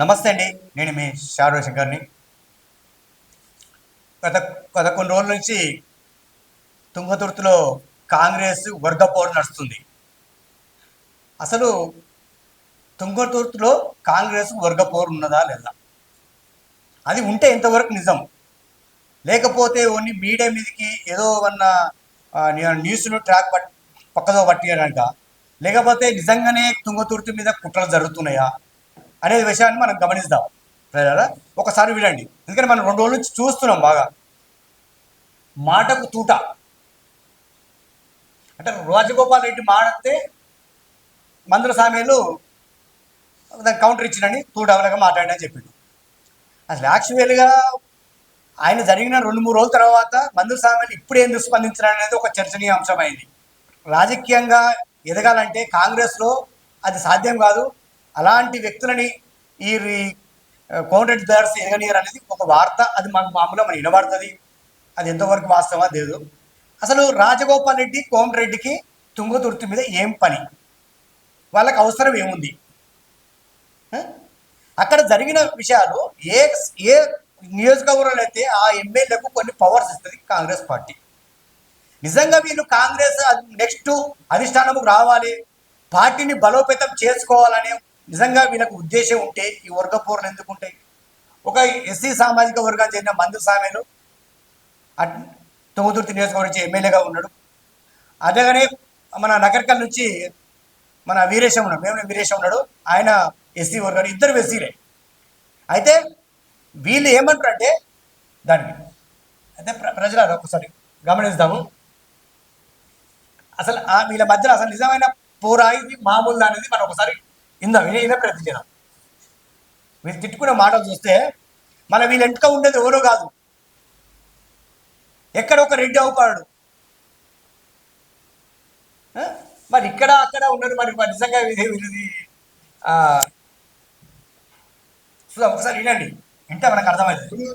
నమస్తే అండి. నేను మీ షారో శంకర్ని. గత గత కొన్ని రోజుల నుంచి తుంగతుర్తిలో కాంగ్రెస్ వర్గ పోరు నడుస్తుంది. అసలు తుంగతుర్తిలో కాంగ్రెస్ వర్గ పోరు ఉన్నదా లేదా? అది ఉంటే ఎంతవరకు నిజం, లేకపోతే ఓన్లీ మీడియా మీదకి ఏదో ఉన్న న్యూస్ను పక్కదో పట్టియడానిక, లేకపోతే నిజంగానే తుంగతుర్తి మీద కుట్రలు జరుగుతున్నాయా అనే విషయాన్ని మనం గమనిద్దాం. సరేనా? ఒకసారి వినండి. ఎందుకంటే మనం 2 రోజుల నుంచి చూస్తున్నాం బాగా మాటకు తూట. అంటే రాజగోపాల్ రెడ్డి మాడితే మందుల సామీలు దానికి కౌంటర్ ఇచ్చినని తూటవలగా మాట్లాడినని చెప్పిండు. అసలు యాక్చువల్గా ఆయన జరిగిన 2-3 రోజుల తర్వాత మందుల సామీలు ఇప్పుడు ఎందుకు స్పందించడం అనేది ఒక చర్చనీయాంశమైంది. రాజకీయంగా ఎదగాలంటే కాంగ్రెస్లో అది సాధ్యం కాదు. అలాంటి వ్యక్తులని ఈ కోమటిరెడ్డి దర్శ ఎదగనీయర్ అనేది ఒక వార్త. అది మాకు మామూలుగా మనం వినబడుతుంది. అది ఎంతవరకు వాస్తవా లేదు. అసలు రాజగోపాల్ రెడ్డి కోమటిరెడ్డికి తుంగతుర్తి మీద ఏం పని, వాళ్ళకి అవసరం ఏముంది? అక్కడ జరిగిన విషయాలు ఏ ఏ నియోజకవర్గంలో అయితే ఆ ఎమ్మెల్యేలకు కొన్ని పవర్స్ ఇస్తుంది కాంగ్రెస్ పార్టీ. నిజంగా వీళ్ళు కాంగ్రెస్ నెక్స్ట్ అధిష్టానముకు రావాలి, పార్టీని బలోపేతం చేసుకోవాలనే నిజంగా వీళ్ళకు ఉద్దేశం ఉంటే ఈ వర్గ పోరులు ఎందుకుంటాయి? ఒక ఎస్సీ సామాజిక వర్గానికి చెందిన మందు సామేలు తుంగతుర్తి నియోజకవర్గం నుంచి ఎమ్మెల్యేగా ఉన్నాడు. అదేగానే మన నగర్కల్ నుంచి మన వీరేశం ఉన్నాడు, మేము వీరేశం ఉన్నాడు, ఆయన ఎస్సీ వర్గాలు, ఇద్దరు ఎస్సీలే. అయితే వీళ్ళు ఏమంటారు అంటే దానికి అయితే ప్రజలు ఒకసారి గమనిస్తాము. అసలు వీళ్ళ మధ్యలో అసలు నిజమైన పోరా ఇది మామూలు అనేది మనం ఒకసారి ఇదే ప్రయత్నం చేద్దాం. వీళ్ళు తిట్టుకునే మాటలు చూస్తే మన వీళ్ళ ఎంటుక ఉండేది ఎవరో కాదు, ఎక్కడ ఒక రెడ్డి అవుతాడు. మరి ఇక్కడ అక్కడ ఉన్నారు. మరి నిజంగా వీళ్ళది ఒకసారి వినండి, వింటే మనకు అర్థమవుతుంది.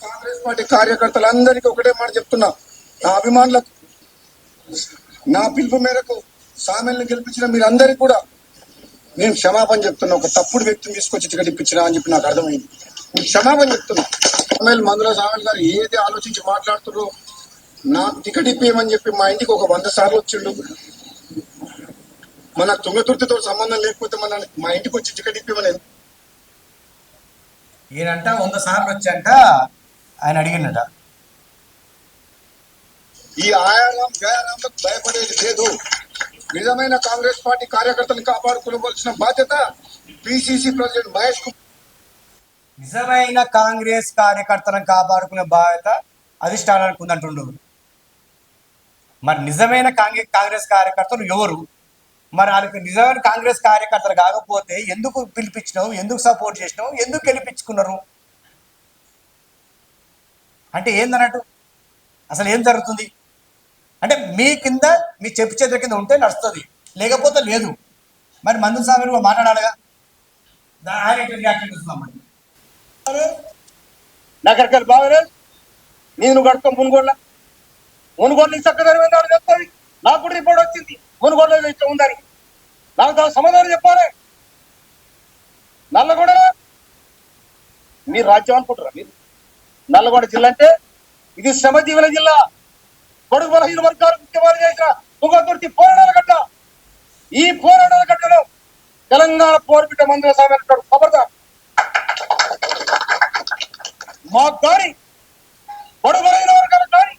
కాంగ్రెస్ పార్టీ కార్యకర్తలందరికీ ఒకటే మాట చెప్తున్నా, నా అభిమానులకు, నా పిలుపు మేరకు సామెల్ని గెలిపించిన మీరందరికీ కూడా నేను క్షమాపణ చెప్తున్నా. ఒక తప్పుడు వ్యక్తిని తీసుకొచ్చి టికెట్ ఇప్పించినా అని చెప్పి నాకు అర్థమైంది. మీకు క్షమాపణ చెప్తున్నా. మందుల సామెల్ గారు ఏది ఆలోచించి మాట్లాడుతున్నారు, నాకు టికెట్ ఇప్పియమని చెప్పి మా ఇంటికి ఒక 100 సార్లు వచ్చిండు. మన తుంగతుర్తితో సంబంధం లేకపోతే మా ఇంటికి వచ్చి టికెట్ ఇప్పిమని ఈయనంట 100 సార్లు వచ్చాక ఆయన అడిగినట. ఈ ఆయారాం గయారాంలకు భయపడేది లేదు. నిజమైన కాంగ్రెస్ పార్టీ కార్యకర్తలను కాపాడుకోవలసిన బాధ్యత పిసిసి ప్రెసిడెంట్ మహేష్ కుమార్. నిజమైన కాంగ్రెస్ కార్యకర్తలను కాపాడుకునే బాధ్యత అధిష్టానానికి ఉందంటుండు. మరి నిజమైన కాంగ్రెస్ కార్యకర్తలు ఎవరు? మరి వాళ్ళకి నిజమైన కాంగ్రెస్ కార్యకర్తలు కాకపోతే ఎందుకు పిలిపించినావు, ఎందుకు సపోర్ట్ చేసినావు, ఎందుకు గెలిపించుకున్నారు అంటే ఏందన్నట్టు? అసలు ఏం జరుగుతుంది అంటే మీ కింద మీ చెప్పు చేతుల కింద ఉంటే నడుస్తుంది, లేకపోతే లేదు. మరి మందు సాగర్ మాట్లాడాలిగా. నగరకల్ బాగా నేను కడతాం మునుగోళ్ళు చక్కదనం చెప్తుంది. నాకు కూడా రిపోర్ట్ వచ్చింది మునుగోళ్ళలో ఇష్టం ఉందని. నాకు దాని సమాధానం చెప్పాలి. నల్లగొండ మీరు రాజ్యం అనుకుంటారా? మీరు నల్లగొండ జిల్లా అంటే ఇది శ్రమజీవుల జిల్లా. పొడుగు బలహీన వర్గాలు ముఖ్యమంత్రి చేసిన తుంగతుర్తి పోరాటాల గడ్డ. ఈ పోరాటాల గడ్డలో తెలంగాణ పోరుబిడ్డ మందుల సామె అంటాడు. ఖబర్దార్, మాకు కానీ పొడుగు బలహీన వర్గాలకు కానీ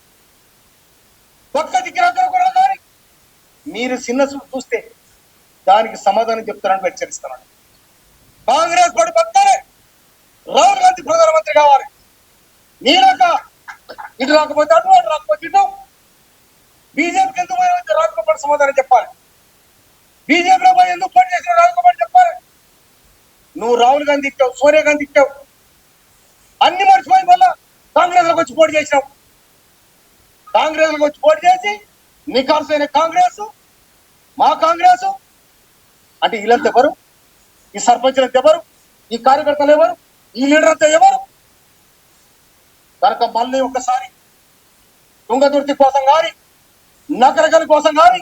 ఒక్క దిక్కిన కానీ మీరు చిన్న చూస్తే దానికి సమాధానం చెప్తారని హెచ్చరిస్తున్నాను. కాంగ్రెస్ పార్టీ పక్కనే రాహుల్ గాంధీ ప్రధానమంత్రి కావాలి. నీలాక ఇటు రాకపోతే అటు, అటు రాకపోతే ఇటు. బీజేపీకి ఎందుకు పోయిన రాజగోపాల్ సమాధానం చెప్పాలి. బీజేపీలో పోయి ఎందుకు పని చేసిన రాజగోపాల్ చెప్పాలి. నువ్వు రాహుల్ గాంధీ ఇచ్చావు, సోనియా గాంధీ ఇచ్చావు, అన్ని మర్చిపోయి మళ్ళా కాంగ్రెస్ లోకి వచ్చి పోటీ చేసినావు. కాంగ్రెస్ లోకి వచ్చి పోటీ చేసి నికార్సైన కాంగ్రెస్, మా కాంగ్రెస్ అంటే వీళ్ళంతా ఎవరు? ఈ సర్పంచ్లంతా ఎవరు? ఈ కార్యకర్తలు ఎవరు? ఈ లీడర్ అంతా ఎవరు? కనుక మళ్ళీ ఒకసారి తుంగతుర్తి కోసం కానీ, నగరగల్ కోసం కానీ,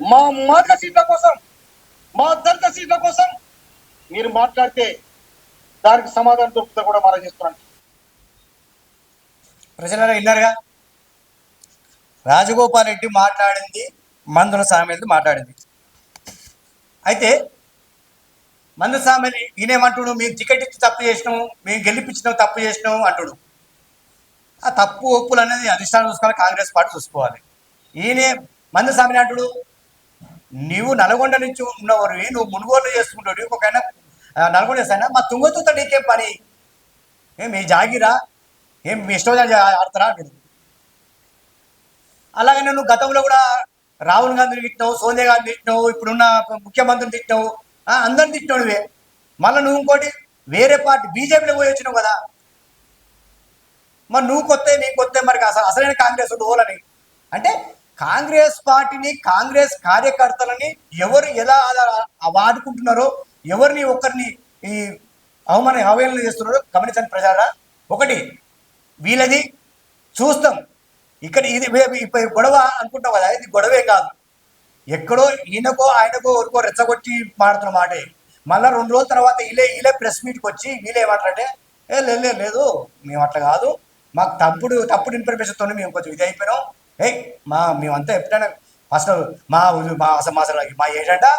మా మాదిగ సీట్ల కోసం, మా దళిత సీట్ల కోసం మీరు మాట్లాడితే దానికి సమాధానం దొరుకుతా కూడా మనం చేస్తున్నాను. ప్రజలలో విన్నారుగా, రాజగోపాల్ రెడ్డి మాట్లాడింది మందుల సామెతలు మాట్లాడింది. అయితే మందు సామెని ఈయనేమంటుడు, మేము టికెట్ ఇచ్చి తప్పు చేసినాము, మేము గెలిపించినాం తప్పు చేసినాము అంటుడు. ఆ తప్పు ఒప్పులు అనేది అధిష్టానం చూసుకోవాలి, కాంగ్రెస్ పార్టీ చూసుకోవాలి. ఈయనే మందు సామెని అంటుడు, నీవు నల్గొండ నుంచి ఉన్నవారు, నువ్వు మునుగోలు చేసుకుంటావు, ఒకైనా నల్గొండ చేస్తానా, మా తుంగతుతో నీకేం పని, ఏం మీ జాగిరా, ఏం మీ ఇష్టం ఆడతారా అంటుడు. అలాగనే నువ్వు గతంలో కూడా రాహుల్ గాంధీని తిట్టినావు, సోనియా గాంధీ తిట్టినావు, ఇప్పుడున్న ముఖ్యమంత్రిని తిట్టినావు, అందరిని తిట్టినావు నువ్వే. మళ్ళీ నువ్వు ఇంకోటి వేరే పార్టీ బీజేపీలో పోయి వచ్చినావు కదా, మరి నువ్వు కొత్త నీకు కొత్త, మరి అసలైన కాంగ్రెస్ ఓలని అంటే కాంగ్రెస్ పార్టీని, కాంగ్రెస్ కార్యకర్తలని ఎవరు ఎలా వాడుకుంటున్నారో, ఎవరిని ఒకరిని ఈ అవహేళన చేస్తున్నారో గమనించండి ప్రజారా. ఒకటి వీళ్ళది చూస్తాం, ఇక్కడ ఇది గొడవ అనుకుంటాం కదా, ఇది గొడవే కాదు, ఎక్కడో ఈయనకో ఆయనకో ఎవరికో రెచ్చగొట్టి మాడుతున్న మాటే. మళ్ళీ 2 రోజుల తర్వాత వీళ్ళే ప్రెస్ మీట్కి వచ్చి వీళ్ళే ఏమంటారంటే, లేదు మేము అట్లా కాదు, మాకు తప్పుడు ఇన్ఫర్మేషన్తో మేము కొంచెం ఇది అయిపోయినాం, మేమంతా ఎప్పుడైనా ఫస్ట్ మా ఏజెండా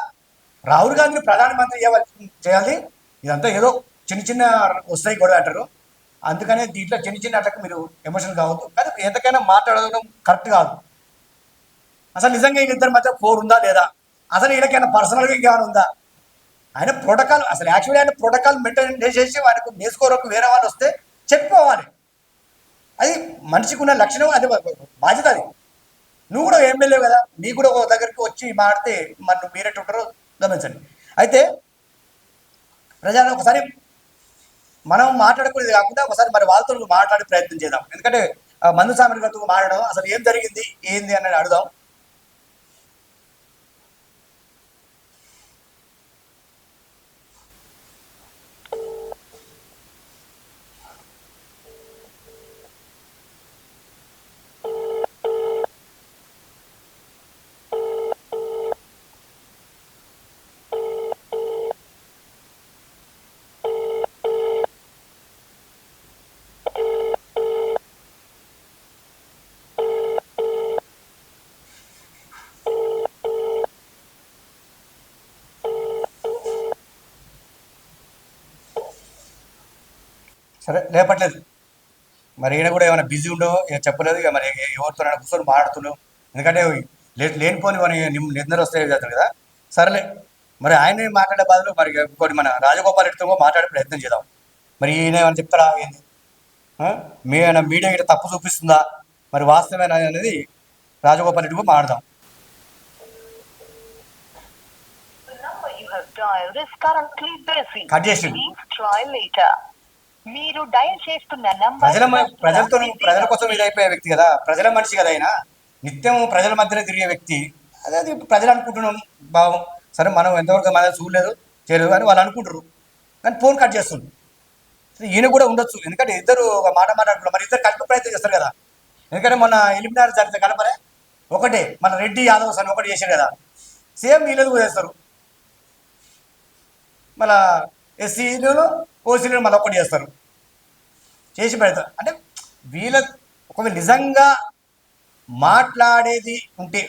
రాహుల్ గాంధీని ప్రధానమంత్రి చేయాలి, ఇదంతా ఏదో చిన్న వస్తాయి గొడవ అంటారు, అందుకనే దీంట్లో చిన్న అట్లకు మీరు ఎమోషన్ కావద్దు. కానీ ఎంతకైనా మాట్లాడడం కరెక్ట్ కాదు. అసలు నిజంగా వీళ్ళిద్దరి మధ్య పోరు ఉందా లేదా, అసలు వీళ్ళకైనా పర్సనల్గా ఇంకేమైనా ఉందా, ఆయన ప్రోటోకాల్, అసలు యాక్చువల్లీ ఆయన ప్రోటోకాల్ మెయింటైన్ చేసేసి వాడికి నేర్చుకోరకు వేరే వాళ్ళు వస్తే చెప్పుకోవాలి, అది మనిషికి ఉన్న లక్షణం, అది బాధ్యత. అది నువ్వు కూడా ఎమ్మెల్యే కదా, నీకు కూడా ఒక దగ్గరికి వచ్చి మాడితే మరి నువ్వు మీరెట్టు ఉంటారో గమనించండి. అయితే ప్రజలు ఒకసారి మనం మాట్లాడుకునేది కాకుండా ఒకసారి మరి వాళ్ళతో మాట్లాడే ప్రయత్నం చేద్దాం. ఎందుకంటే మందు సామెత గారితో మాట్లాడడం, అసలు ఏం జరిగింది ఏంది అనేది అడుగుదాం. సరే లేపట్లేదు, మరి ఈయన కూడా ఏమైనా బిజీ ఉండో చెప్పలేదు, ఇక మరి ఎవరితో కూర్చొని మాట్లాడుతున్నావు, ఎందుకంటే లేనిపోని మన నిద్ర వస్తాయి చేస్తాడు కదా. సరేలే, మరి ఆయన మాట్లాడే బాధలు మరి ఇంకోటి మన రాజగోపాల్ రెడ్డితో మాట్లాడే ప్రయత్నం చేద్దాం. మరి ఈయన ఏమైనా చెప్తారా ఏంది, మీడియా ఇట్లా తప్పు చూపిస్తుందా, మరి వాస్తవేనా అనేది రాజగోపాల్ రెడ్డితో మాట్లాడదాం. కట్ చేసి మీరు డయల్ చేస్తున్న ప్రజల కోసం ఇదైపోయే వ్యక్తి కదా, ప్రజల మనిషి కదా ఆయన, నిత్యం ప్రజల మధ్యలో తిరిగే వ్యక్తి. అదే అది ప్రజలు అనుకుంటున్నాం భావం, సరే మనం ఎంతవరకు మన చూడలేదు చేయలేదు కానీ వాళ్ళు అనుకుంటారు, కానీ ఫోన్ కట్ చేస్తుంది. ఈయన కూడా ఉండొచ్చు, ఎందుకంటే ఇద్దరు ఒక మాట మాట్లాడుతున్నారు, మరి ఇద్దరు కలిపి ప్రయత్నం చేస్తారు కదా. ఎందుకంటే మొన్న ఎలిమినార్ జరిగితే కలపలే, ఒకటే మన రెడ్డి యాదవ్ అని ఒకటి చేశారు కదా, సేమ్ వీళ్ళది కూడా చేస్తారు. మళ్ళా ఎస్సీలు ఓసీలు మళ్ళీ ఒకటి చేస్తారు, చేసి పెడతారు. అంటే వీళ్ళ ఒకవేళ నిజంగా మాట్లాడేది ఉంటే,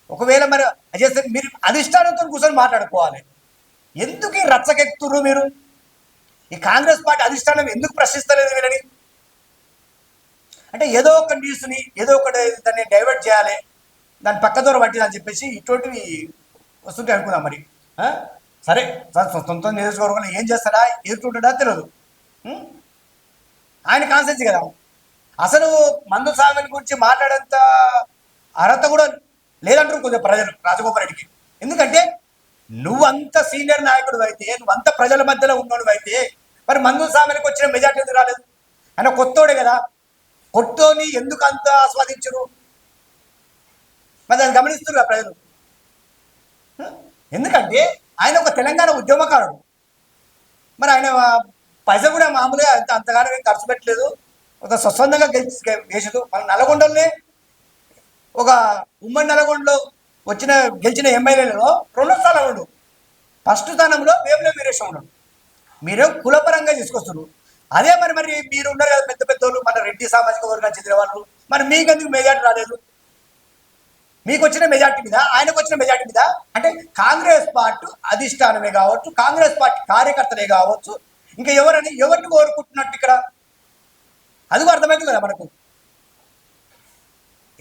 ఒకవేళ మరి చేస్తే మీరు అధిష్టానంతో కూర్చొని మాట్లాడుకోవాలి. ఎందుకు ఈ రచ్చకెత్తురు మీరు, ఈ కాంగ్రెస్ పార్టీ అధిష్టానం ఎందుకు ప్రశ్నిస్తలేదు వీళ్ళని? అంటే ఏదో ఒక న్యూస్ని ఏదో ఒకటి దాన్ని డైవర్ట్ చేయాలి, దాన్ని పక్కదూర పట్టిందని చెప్పేసి ఇటువంటివి వస్తుంటే అనుకుందాం. మరి సరే సొంత నియోజకవర్గంలో ఏం చేస్తాడా ఎదుర్కొంటాడా తెలియదు, ఆయన కాన్సెన్స్ కదా. అసలు మందు సాగుని గురించి మాట్లాడేంత అర్హత కూడా లేదంటారు కొంచెం ప్రజలు రాజగోపాల్ రెడ్డికి. ఎందుకంటే నువ్వంత సీనియర్ నాయకుడు అయితే, నువ్వంత ప్రజల మధ్యలో ఉన్నోడు అయితే, మరి మందు సాగునికి వచ్చిన మెజార్టీ ఎందుకు రాలేదు? ఆయన కొత్తోడే కదా, కొత్తోని ఎందుకు అంత ఆస్వాదించరు? మరి దాన్ని గమనిస్తున్నారు ప్రజలు. ఎందుకంటే ఆయన ఒక తెలంగాణ ఉద్యమకారుడు, మరి ఆయన పైసలు కూడా మామూలుగా అంతగానో ఖర్చు పెట్టలేదు, ఒక స్వచ్ఛందంగా గెలిచాడు. మన నల్గొండలోనే ఒక ఉమ్మడి నల్గొండలో గెలిచిన ఎమ్మెల్యేలలో 2వ స్థానంలో, ఫస్ట్ స్థానంలో వేముల వీరేశం ఉన్నాడు. మీరేం కులపరంగా తీసుకొస్తున్నారు. అదే మరి మీరు ఉన్నారు కదా పెద్ద పెద్దోళ్ళు, మన రెడ్డి సామాజిక వర్గానికి చెందిన వాళ్ళు, మరి మీకెందుకు మెజార్టీ రాలేదు? మీకు వచ్చిన మెజార్టీ మీద, ఆయనకు వచ్చిన మెజార్టీ మీద, అంటే కాంగ్రెస్ పార్టీ అధిష్టానమే కావచ్చు, కాంగ్రెస్ పార్టీ కార్యకర్తలే కావచ్చు, ఇంకా ఎవరిని కోరుకుంటున్నట్టు ఇక్కడ? అది అర్థమైంది కదా మనకు.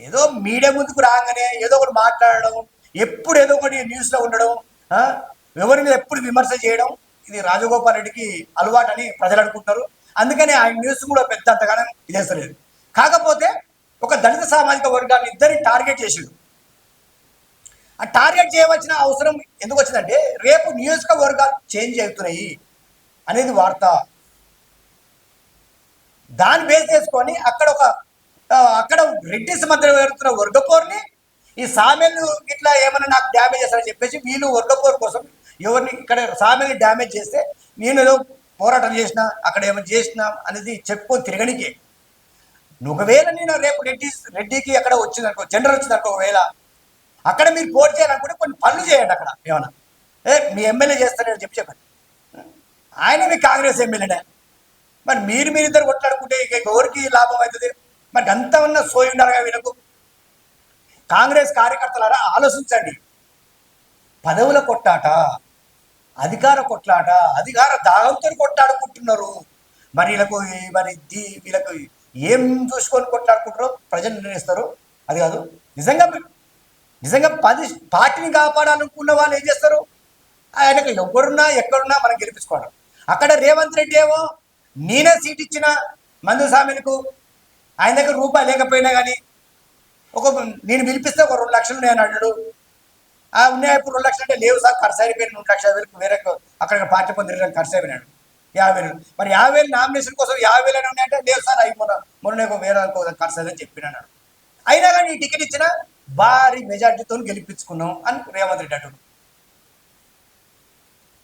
ఏదో మీడియా ముందుకు రాగానే ఏదో ఒకటి మాట్లాడడం, ఎప్పుడు ఏదో ఒకటి న్యూస్లో ఉండడం, ఎవరి మీద ఎప్పుడు విమర్శ చేయడం, ఇది రాజగోపాల్ రెడ్డికి అలవాటని ప్రజలు అనుకుంటారు. అందుకని ఆయన న్యూస్ కూడా పెద్ద అంతగానో ఇదేస్తలేదు. కాకపోతే ఒక దళిత సామాజిక వర్గాన్ని ఇద్దరిని టార్గెట్ చేసిండు. ఆ టార్గెట్ చేయవలసిన అవసరం ఎందుకు వచ్చిందంటే, రేపు నియోజకవర్గాలు చేంజ్ అవుతున్నాయి అనేది వార్త. దాన్ని బేస్ చేసుకొని అక్కడ రెడ్డిస్ మధ్య జరుగుతున్న వర్గపోర్ని ఈ సామెలు ఇట్లా ఏమైనా నాకు డ్యామేజ్ చేస్తారని చెప్పేసి వీళ్ళు వర్గపోర్ కోసం ఎవరిని ఇక్కడ సామెల్ని డ్యామేజ్ చేస్తే నేను ఏదో పోరాటం చేసినా, అక్కడ ఏమైనా చేసినా అనేది చెప్పుకొని తిరగనికే. ఒకవేళ నేను రేపు రెడ్డికి అక్కడ వచ్చిందనుకో, జెండర్ వచ్చిందనుకో, ఒకవేళ అక్కడ మీరు పోటీ చేయాలనుకుంటే కొన్ని పనులు చేయండి. అక్కడ ఏమన్నా మీ ఎమ్మెల్యే చేస్తారని చెప్పండి. ఆయన మీ కాంగ్రెస్ ఎమ్మెల్యేనే. మరి మీరిద్దరు కొట్లాడుకుంటే ఇక ఎవరికి లాభం అవుతుంది? మరి అంత ఉన్న సోయి ఉండాలిగా వీళ్ళకు. కాంగ్రెస్ కార్యకర్తలారా ఆలోచించండి. పదవుల కొట్లాట, అధికార కొట్లాట, అధికార దాహంతో కొట్లాడుకుంటున్నారు. మరి వీళ్ళకు ఏం చూసుకొని కొట్లాడుకుంటారో ప్రజలు నిర్ణయిస్తారు. అది కాదు, నిజంగా పార్టీని కాపాడాలనుకున్న వాళ్ళు ఏం చేస్తారు? ఆయనకు ఎవరున్నా ఎక్కడున్నా మనం గెలిపించుకోవడం. అక్కడ రేవంత్ రెడ్డి ఏమో నేనే సీట్ ఇచ్చిన మందు సామెలకు, ఆయన దగ్గర రూపాయి లేకపోయినా కానీ నేను పిలిపిస్తే ఒక 2 లక్షలు నేను అన్నాడు. ఉన్నాయి ఇప్పుడు 2 లక్షలు అంటే లేవు సార్, ఖర్చు అయిపోయిన 2 లక్షల వేలకు వేరే అక్కడ పార్టీ పొందిన ఖర్చు అయిపోయినాడు 50,000. మరి 50,000 నామినేషన్ కోసం 50,000 అని ఉన్నాయంటే లేవు సార్, అవి మొన్న వేరే ఖర్చు అదని చెప్పినాడు. అయినా కానీ ఈ టికెట్ ఇచ్చిన భారీ మెజార్టీతో గెలిపించుకున్నాం అని రేవంత్ రెడ్డి అంటాడు.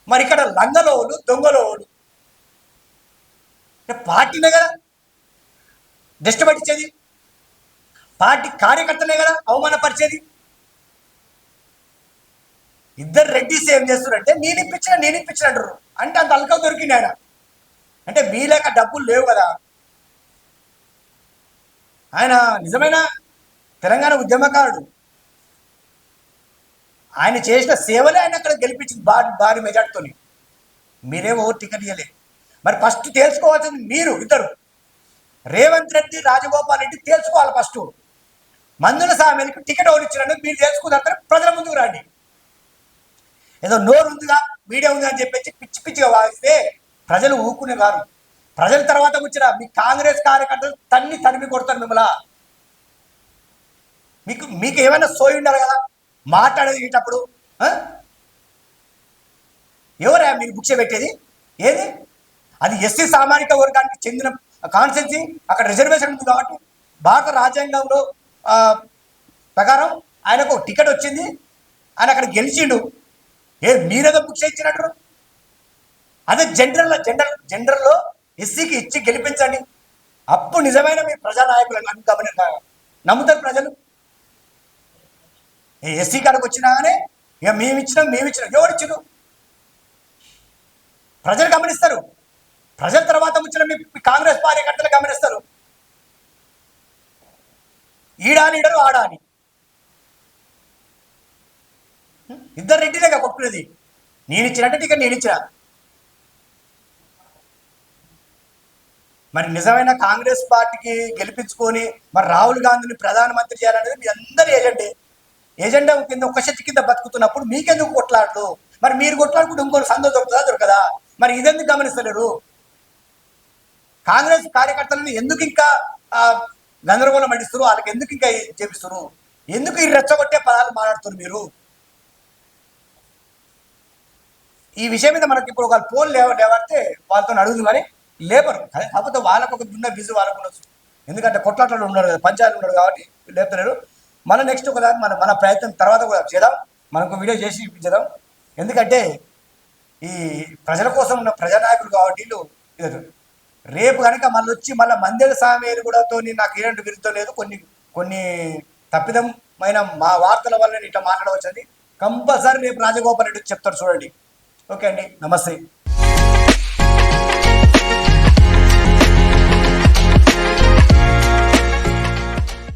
మరి ఇక్కడ లంగలోళ్ళు దొంగలోళ్ళు పార్టీనే కదా డస్ట్ పట్టించేది, పార్టీ కార్యకర్తలే కదా అవమానపరిచేది. ఇద్దరు రెడ్డిస్ ఏం చేస్తున్నారంటే నేను ఇప్పించిన అంటారు. అంటే అంత అల్కా దొరికింది ఆయన. అంటే మీ లేక డబ్బులు లేవు కదా. ఆయన నిజమైన తెలంగాణ ఉద్యమకారుడు. ఆయన చేసిన సేవలే ఆయన అక్కడ గెలిపించింది భారీ మెజార్టీతో. మీరేమో టికెట్ ఇవ్వలే. మరి ఫస్ట్ తేల్చుకోవాల్సింది మీరు ఇద్దరు, రేవంత్ రెడ్డి, రాజగోపాల్ రెడ్డి తేల్చుకోవాలి. ఫస్ట్ మందుల సామెలకు టికెట్ ఎవరు ఇచ్చినట్టు మీరు తెలుసుకున్న ప్రజల ముందుకు రండి. ఏదో నోరు ఉందిగా, మీడియా ఉంది అని చెప్పేసి పిచ్చిగా వాగిస్తే ప్రజలు ఊకునే కాదు. ప్రజల తర్వాత వచ్చిన మీ కాంగ్రెస్ కార్యకర్తలు తరిమి కొడతారు మిమ్మల్ని. మీకు ఏమైనా సోయి ఉండాలి కదా మాట్లాడేటప్పుడు. ఎవరా మీరు భిక్ష పెట్టేది? ఏది అది ఎస్సీ సామాజిక వర్గానికి చెందిన కాన్స్టిట్యున్సీ, అక్కడ రిజర్వేషన్ ఉంది కాబట్టి భారత రాజ్యాంగంలో ప్రకారం ఆయనకు టికెట్ వచ్చింది, ఆయన అక్కడ గెలిచిండు. మీరేదో భిక్ష ఇచ్చినట్టు. అదే జనరల్లో ఎస్సీకి ఇచ్చి గెలిపించండి. అప్పుడు నిజమైన మీ ప్రజానాయకులను నమ్ముతారు ప్రజలు. ఎస్సీ కాడికి వచ్చినాగానే ఇక మేమిచ్చినాం ఎవరిచ్చిను ప్రజలు గమనిస్తారు. ప్రజల తర్వాత వచ్చిన మీ కాంగ్రెస్ కార్యకర్తలు గమనిస్తారు. ఈడానిడరు ఆడాని ఇద్దరు రెడ్డిలేగా కొట్టుకునేది. నేను ఇచ్చినట్టు టికెట్ నేను ఇచ్చిన. మరి నిజమైన కాంగ్రెస్ పార్టీకి గెలిపించుకొని మరి రాహుల్ గాంధీని ప్రధానమంత్రి చేయాలనేది మీ అందరి ఏజెండా కింద ఒక శక్తి కింద బతుకుతున్నప్పుడు మీకెందుకు కొట్లాడదు? మరి మీరు కొట్లాడుకుంటే ఇంకొక సందో దొరకదా? మరి ఇదెందుకు గమనిస్తలేరు? కాంగ్రెస్ కార్యకర్తలను ఎందుకు ఇంకా గందరగోళం పడిస్తారు? వాళ్ళకి ఎందుకు ఇంకా చేపిస్తారు? ఎందుకు ఈ రెచ్చగొట్టే పదాలు మాట్లాడుతున్నారు మీరు? ఈ విషయం మీద మనకి ఇప్పుడు ఒక పోల్ లేవడితే వాళ్ళతో అడుగుతుంది, కానీ లేబరు కాకపోతే వాళ్ళకు ఒక దున్న బిజు వాళ్ళకు ఉండొచ్చు. ఎందుకంటే కొట్లాటలు ఉన్నారు కదా, పంచాయతీలు ఉన్నారు కాబట్టి లేపుతలేరు. మన నెక్స్ట్ ఒక మన ప్రయత్నం తర్వాత కూడా చేద్దాం, మనకు వీడియో చేసి ఇప్పించేద్దాం. ఎందుకంటే ఈ ప్రజల కోసం ఉన్న ప్రజానాయకులు కాబట్టి వీళ్ళు రేపు కనుక మళ్ళీ వచ్చి మళ్ళీ మందిర సామేలు కూడా నాకు ఏంటంటే విరుద్ధం లేదు, కొన్ని తప్పిదమైన మా వార్తల వల్ల ఇట్లా మాట్లాడవచ్చండి. కంపల్సరీ రేపు రాజగోపాల్ రెడ్డి చెప్తాడు చూడండి. ఓకే అండి, నమస్తే.